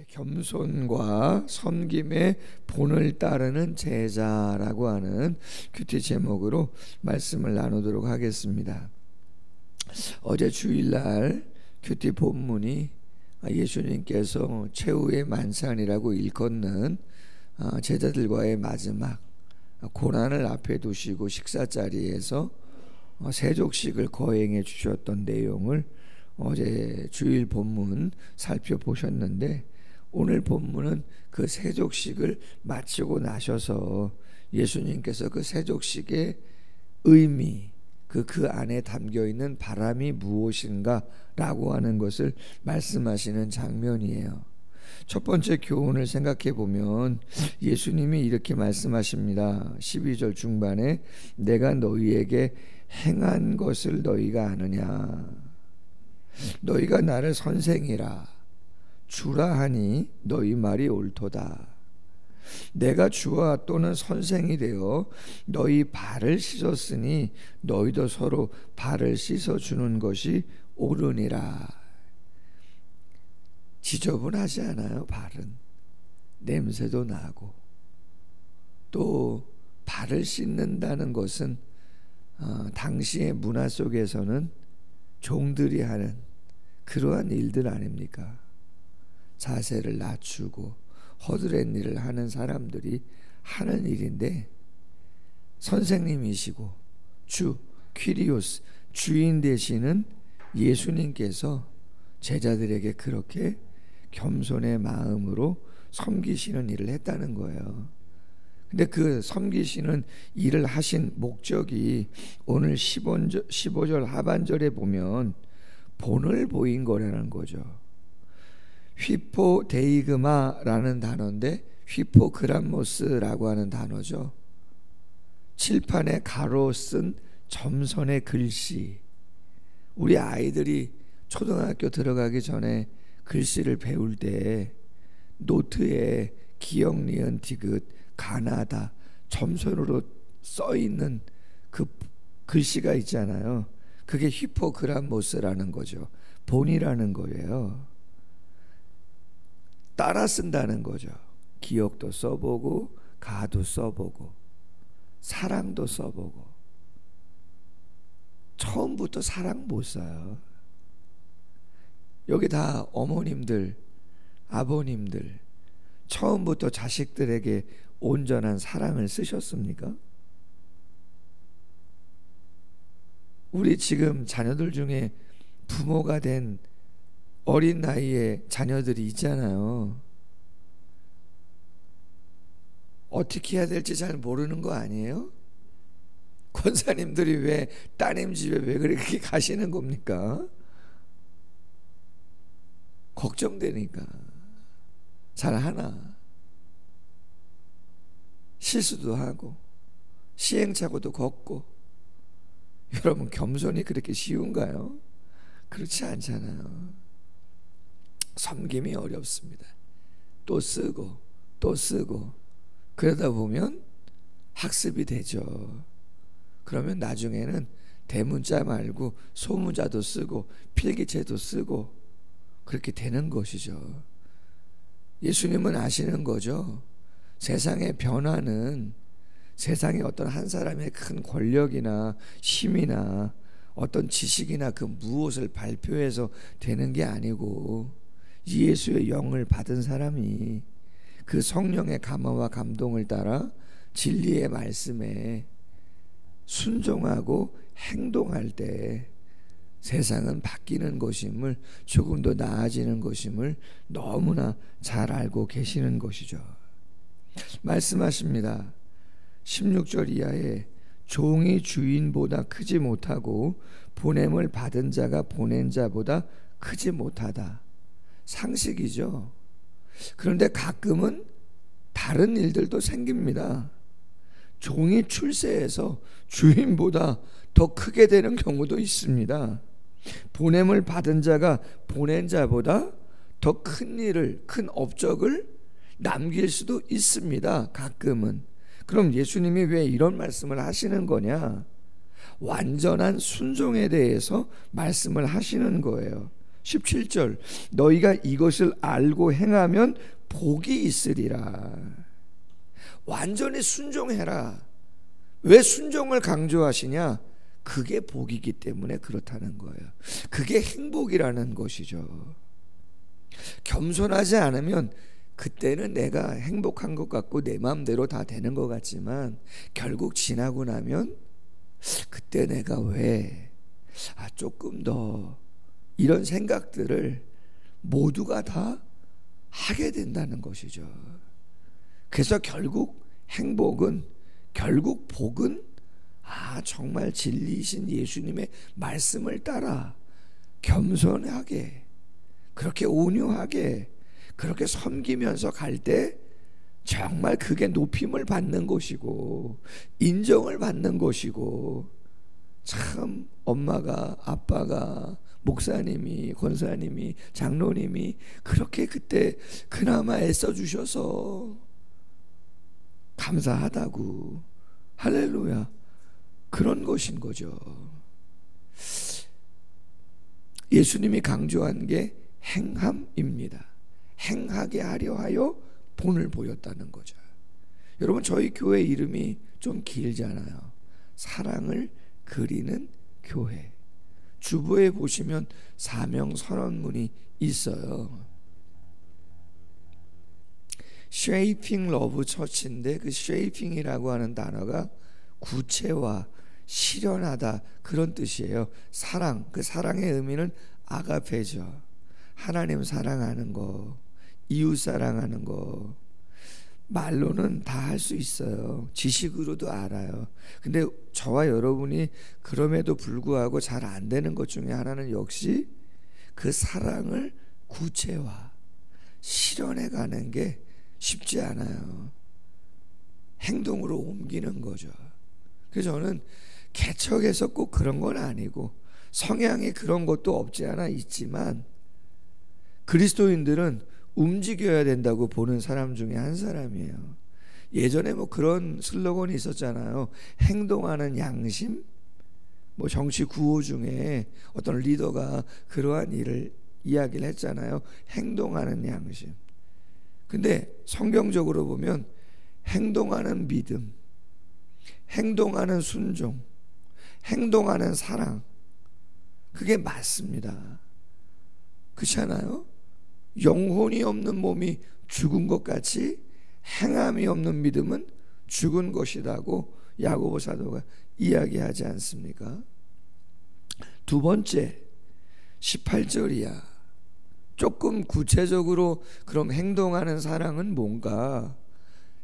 겸손과 섬김의 본을 따르는 제자라고 하는 큐티 제목으로 말씀을 나누도록 하겠습니다. 어제 주일날 큐티 본문이 예수님께서 최후의 만찬이라고 일컫는 제자들과의 마지막 고난을 앞에 두시고 식사 자리에서 세족식을 거행해 주셨던 내용을 어제 주일 본문 살펴보셨는데, 오늘 본문은 그 세족식을 마치고 나셔서 예수님께서 그 세족식의 의미, 그 안에 담겨있는 바람이 무엇인가 라고 하는 것을 말씀하시는 장면이에요. 첫 번째 교훈을 생각해 보면 예수님이 이렇게 말씀하십니다. 12절 중반에 내가 너희에게 행한 것을 너희가 아느냐, 너희가 나를 선생이라 주라 하니 너희 말이 옳도다. 내가 주와 또는 선생이 되어 너희 발을 씻었으니 너희도 서로 발을 씻어주는 것이 옳으니라. 지저분하지 않아요. 발은 냄새도 나고, 또 발을 씻는다는 것은 당시의 문화 속에서는 종들이 하는 그러한 일들 아닙니까? 자세를 낮추고 허드렛 일을 하는 사람들이 하는 일인데, 선생님이시고 주 퀴리오스 주인 되시는 예수님께서 제자들에게 그렇게 겸손의 마음으로 섬기시는 일을 했다는 거예요. 근데 그 섬기시는 일을 하신 목적이 오늘 15절 하반절에 보면 본을 보인 거라는 거죠. 휘포데이그마라는 단어인데 휘포그람모스라고 하는 단어죠. 칠판에 가로 쓴 점선의 글씨. 우리 아이들이 초등학교 들어가기 전에 글씨를 배울 때 노트에 기역, 니은, 디귿, 가나다 점선으로 써 있는 그 글씨가 있잖아요. 그게 휘포그람모스라는 거죠. 본이라는 거예요. 따라 쓴다는 거죠. 기억도 써보고 가도 써보고 사랑도 써보고. 처음부터 사랑 못 써요. 여기 다 어머님들, 아버님들 처음부터 자식들에게 온전한 사랑을 쓰셨습니까? 우리 지금 자녀들 중에 부모가 된 어린 나이에 자녀들이 있잖아요. 어떻게 해야 될지 잘 모르는 거 아니에요? 권사님들이 왜 따님 집에 왜 그렇게 가시는 겁니까? 걱정되니까. 잘하나? 실수도 하고 시행착오도 걷고. 여러분, 겸손이 그렇게 쉬운가요? 그렇지 않잖아요. 섬김이 어렵습니다. 또 쓰고 또 쓰고 그러다 보면 학습이 되죠. 그러면 나중에는 대문자 말고 소문자도 쓰고 필기체도 쓰고 그렇게 되는 것이죠. 예수님은 아시는 거죠. 세상의 변화는 세상의 어떤 한 사람의 큰 권력이나 힘이나 어떤 지식이나 그 무엇을 발표해서 되는 게 아니고, 예수의 영을 받은 사람이 그 성령의 감화와 감동을 따라 진리의 말씀에 순종하고 행동할 때 세상은 바뀌는 것임을, 조금 더 나아지는 것임을 너무나 잘 알고 계시는 것이죠. 말씀하십니다. 16절 이하에 종이 주인보다 크지 못하고 보냄을 받은 자가 보낸 자보다 크지 못하다. 상식이죠. 그런데 가끔은 다른 일들도 생깁니다. 종이 출세해서 주인보다 더 크게 되는 경우도 있습니다. 보냄을 받은 자가 보낸 자보다 더 큰 일을, 큰 업적을 남길 수도 있습니다. 가끔은. 그럼 예수님이 왜 이런 말씀을 하시는 거냐? 완전한 순종에 대해서 말씀을 하시는 거예요. 17절 너희가 이것을 알고 행하면 복이 있으리라. 완전히 순종해라. 왜 순종을 강조하시냐? 그게 복이기 때문에 그렇다는 거예요. 그게 행복이라는 것이죠. 겸손하지 않으면 그때는 내가 행복한 것 같고 내 마음대로 다 되는 것 같지만 결국 지나고 나면 그때 내가 왜 조금 더 이런 생각들을 모두가 다 하게 된다는 것이죠. 그래서 결국 행복은, 결국 복은 정말 진리이신 예수님의 말씀을 따라 겸손하게, 그렇게 온유하게, 그렇게 섬기면서 갈 때 정말 그게 높임을 받는 것이고 인정을 받는 것이고, 참 엄마가, 아빠가, 목사님이, 권사님이, 장로님이 그렇게 그때 그나마 애써주셔서 감사하다고, 할렐루야, 그런 것인 거죠. 예수님이 강조한 게 행함입니다. 행하게 하려 하여 본을 보였다는 거죠. 여러분, 저희 교회 이름이 좀 길잖아요. 사랑을 그리는 교회. 주보에 보시면 사명 선언문이 있어요. Shaping Love Church인데 그 shaping이라고 하는 단어가 구체화, 실현하다, 그런 뜻이에요. 사랑, 그 사랑의 의미는 아가페죠. 하나님 사랑하는 거, 이웃 사랑하는 거. 말로는 다 할 수 있어요. 지식으로도 알아요. 근데 저와 여러분이 그럼에도 불구하고 잘 안 되는 것 중에 하나는 역시 그 사랑을 구체화, 실현해 가는 게 쉽지 않아요. 행동으로 옮기는 거죠. 그래서 저는 개척에서 꼭 그런 건 아니고 성향이 그런 것도 없지 않아 있지만 그리스도인들은 움직여야 된다고 보는 사람 중에 한 사람이에요. 예전에 뭐 그런 슬로건이 있었잖아요. 행동하는 양심. 뭐 정치 구호 중에 어떤 리더가 그러한 일을 이야기를 했잖아요. 행동하는 양심. 근데 성경적으로 보면 행동하는 믿음, 행동하는 순종, 행동하는 사랑, 그게 맞습니다. 그렇지 않아요? 영혼이 없는 몸이 죽은 것 같이 행함이 없는 믿음은 죽은 것이라고 야고보 사도가 이야기하지 않습니까? 두 번째 18절이야. 조금 구체적으로 그럼 행동하는 사랑은 뭔가?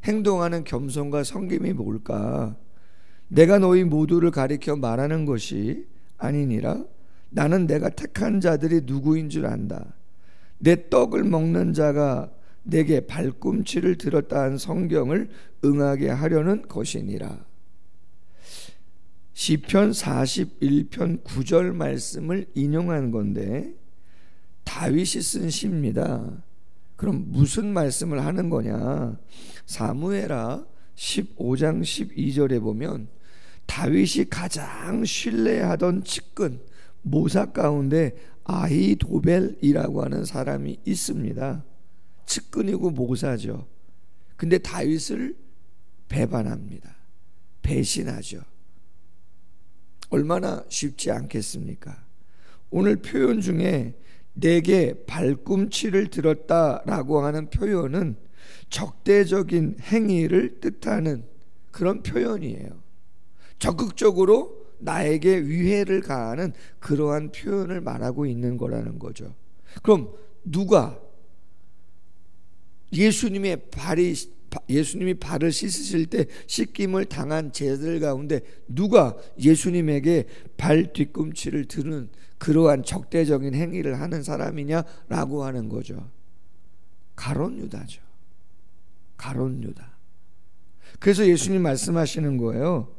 행동하는 겸손과 섬김이 뭘까? 내가 너희 모두를 가리켜 말하는 것이 아니니라. 나는 내가 택한 자들이 누구인 줄 안다. 내 떡을 먹는 자가 내게 발꿈치를 들었다 한 성경을 응하게 하려는 것이니라. 시편 41편 9절 말씀을 인용한 건데 다윗이 쓴 시입니다. 그럼 무슨 말씀을 하는 거냐? 사무엘하 15장 12절에 보면 다윗이 가장 신뢰하던 측근 모사 가운데 아히도벨이라고 하는 사람이 있습니다. 측근이고 모사죠. 근데 다윗을 배반합니다. 배신하죠. 얼마나 쉽지 않겠습니까? 오늘 표현 중에 내게 발꿈치를 들었다라고 하는 표현은 적대적인 행위를 뜻하는 그런 표현이에요. 적극적으로 나에게 위해를 가하는 그러한 표현을 말하고 있는 거라는 거죠. 그럼 누가 예수님이 발을 씻으실 때 씻김을 당한 제자들 가운데 누가 예수님에게 발 뒤꿈치를 드는 그러한 적대적인 행위를 하는 사람이냐라고 하는 거죠. 가룟 유다죠. 가룟 유다. 그래서 예수님 말씀하시는 거예요.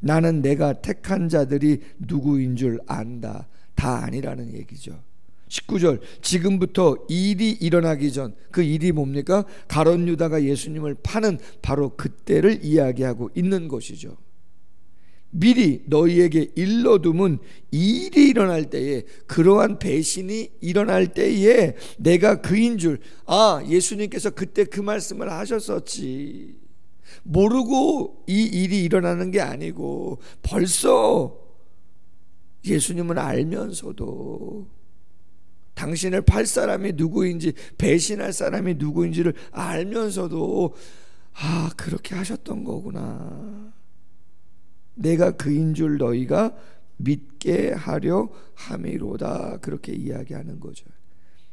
나는 내가 택한 자들이 누구인 줄 안다. 다 아니라는 얘기죠. 19절 지금부터 일이 일어나기 전, 그 일이 뭡니까? 가룟 유다가 예수님을 파는 바로 그때를 이야기하고 있는 것이죠. 미리 너희에게 일러둠은 이 일이 일어날 때에, 그러한 배신이 일어날 때에 내가 그인 줄. 예수님께서 그때 그 말씀을 하셨었지. 모르고 이 일이 일어나는 게 아니고 벌써 예수님은 알면서도 당신을 팔 사람이 누구인지, 배신할 사람이 누구인지를 알면서도 그렇게 하셨던 거구나. 내가 그인 줄 너희가 믿게 하려 함이로다. 그렇게 이야기하는 거죠.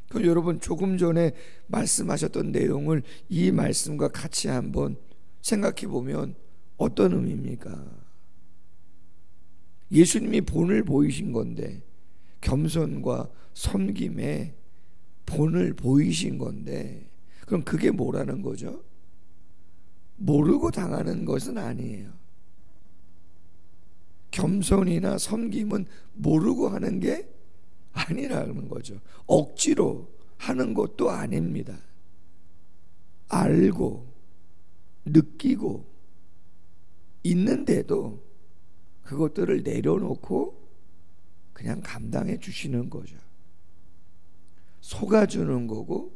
그럼 여러분, 조금 전에 말씀하셨던 내용을 이 말씀과 같이 한번 생각해 보면 어떤 의미입니까? 예수님이 본을 보이신 건데, 겸손과 섬김의 본을 보이신 건데, 그럼 그게 뭐라는 거죠? 모르고 당하는 것은 아니에요. 겸손이나 섬김은 모르고 하는 게 아니라는 거죠. 억지로 하는 것도 아닙니다. 알고 느끼고 있는데도 그것들을 내려놓고 그냥 감당해 주시는 거죠. 속아주는 거고,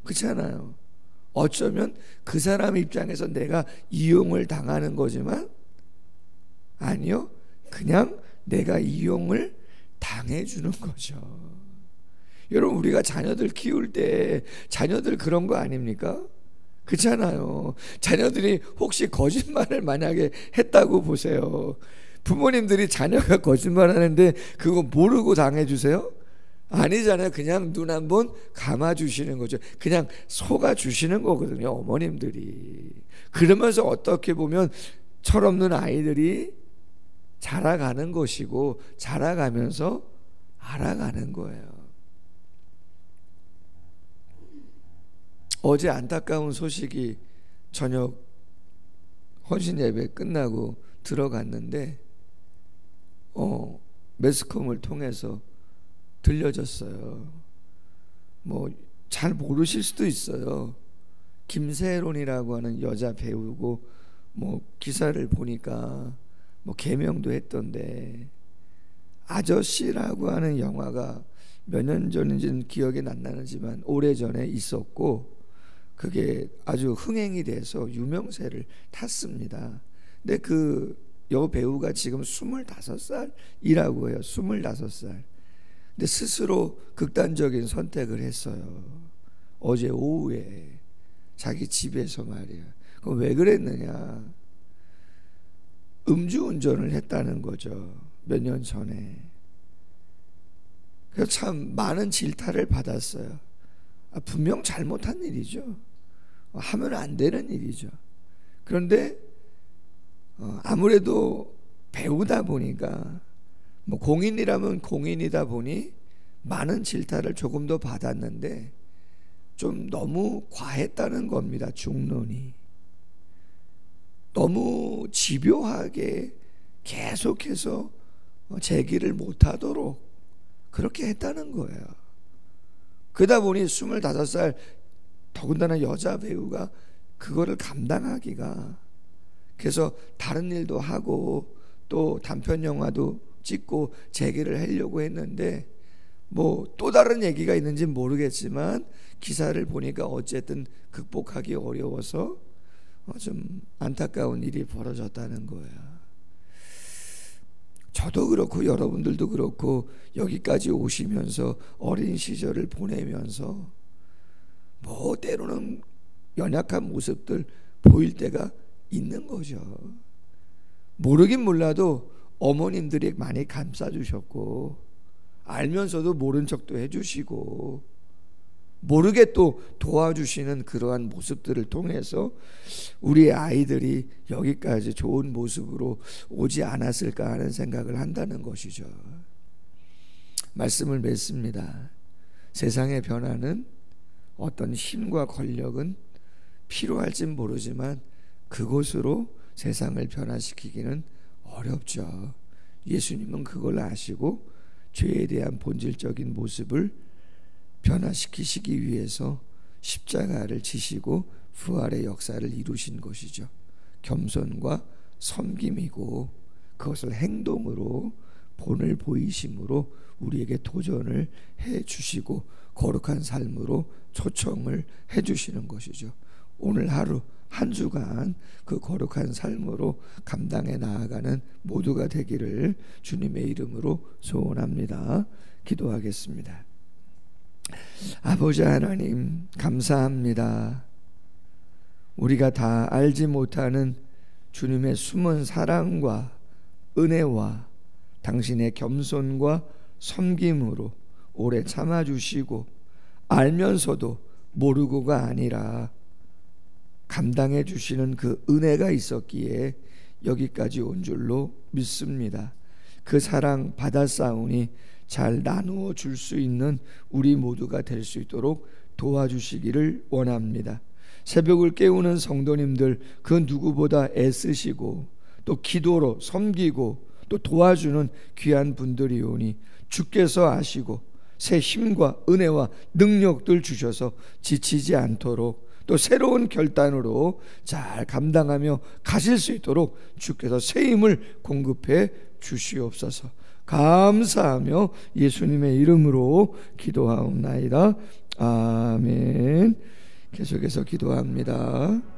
그렇잖아요. 어쩌면 그 사람 입장에서 내가 이용을 당하는 거지만, 아니요, 그냥 내가 이용을 당해주는 거죠. 여러분, 우리가 자녀들 키울 때 자녀들 그런 거 아닙니까? 그렇잖아요. 자녀들이 혹시 거짓말을 만약에 했다고 보세요. 부모님들이 자녀가 거짓말하는데 그거 모르고 당해주세요? 아니잖아요. 그냥 눈 한번 감아주시는 거죠. 그냥 속아주시는 거거든요, 어머님들이. 그러면서 어떻게 보면 철없는 아이들이 자라가는 것이고, 자라가면서 알아가는 거예요. 어제 안타까운 소식이, 저녁 헌신 예배 끝나고 들어갔는데 매스컴을 통해서 들려졌어요. 뭐 잘 모르실 수도 있어요. 김세론이라고 하는 여자 배우고, 뭐 기사를 보니까 뭐 개명도 했던데, 아저씨라고 하는 영화가 몇 년 전인지는 기억이 안 나지만 오래전에 있었고, 그게 아주 흥행이 돼서 유명세를 탔습니다. 근데 그 여배우가 지금 25살이라고 해요. 25살. 근데 스스로 극단적인 선택을 했어요. 어제 오후에 자기 집에서 말이야. 그럼 왜 그랬느냐? 음주운전을 했다는 거죠. 몇 년 전에. 그래서 참 많은 질타를 받았어요. 분명 잘못한 일이죠. 하면 안 되는 일이죠. 그런데 아무래도 배우다 보니까, 뭐 공인이라면 공인이다 보니 많은 질타를 조금 더 받았는데, 좀 너무 과했다는 겁니다. 중론이 너무 집요하게 계속해서 제기를 못하도록 그렇게 했다는 거예요. 그러다 보니 25살, 더군다나 여자 배우가 그거를 감당하기가, 그래서 다른 일도 하고 또 단편 영화도 찍고 재기를 하려고 했는데, 뭐 또 다른 얘기가 있는지 모르겠지만 기사를 보니까 어쨌든 극복하기 어려워서 좀 안타까운 일이 벌어졌다는 거예요. 저도 그렇고 여러분들도 그렇고 여기까지 오시면서 어린 시절을 보내면서 뭐 때로는 연약한 모습들 보일 때가 있는 거죠. 모르긴 몰라도 어머님들이 많이 감싸주셨고, 알면서도 모른 척도 해주시고, 모르게 또 도와주시는 그러한 모습들을 통해서 우리 아이들이 여기까지 좋은 모습으로 오지 않았을까 하는 생각을 한다는 것이죠. 말씀을 맺습니다. 세상의 변화는, 어떤 힘과 권력은 필요할진 모르지만 그것으로 세상을 변화시키기는 어렵죠. 예수님은 그걸 아시고 죄에 대한 본질적인 모습을 변화시키시기 위해서 십자가를 지시고 부활의 역사를 이루신 것이죠. 겸손과 섬김이고 그것을 행동으로 본을 보이심으로 우리에게 도전을 해 주시고 거룩한 삶으로 초청을 해 주시는 것이죠. 오늘 하루 한 주간 그 거룩한 삶으로 감당해 나아가는 모두가 되기를 주님의 이름으로 소원합니다. 기도하겠습니다. 아버지 하나님, 감사합니다. 우리가 다 알지 못하는 주님의 숨은 사랑과 은혜와 당신의 겸손과 섬김으로 오래 참아주시고 알면서도 모르고가 아니라 감당해 주시는 그 은혜가 있었기에 여기까지 온 줄로 믿습니다. 그 사랑 받았사오니 잘 나누어 줄 수 있는 우리 모두가 될 수 있도록 도와주시기를 원합니다. 새벽을 깨우는 성도님들 그 누구보다 애쓰시고 또 기도로 섬기고 또 도와주는 귀한 분들이오니 주께서 아시고 새 힘과 은혜와 능력들 주셔서 지치지 않도록 또 새로운 결단으로 잘 감당하며 가실 수 있도록 주께서 새 힘을 공급해 주시옵소서. 감사하며 예수님의 이름으로 기도하옵나이다. 아멘. 계속해서 기도합니다.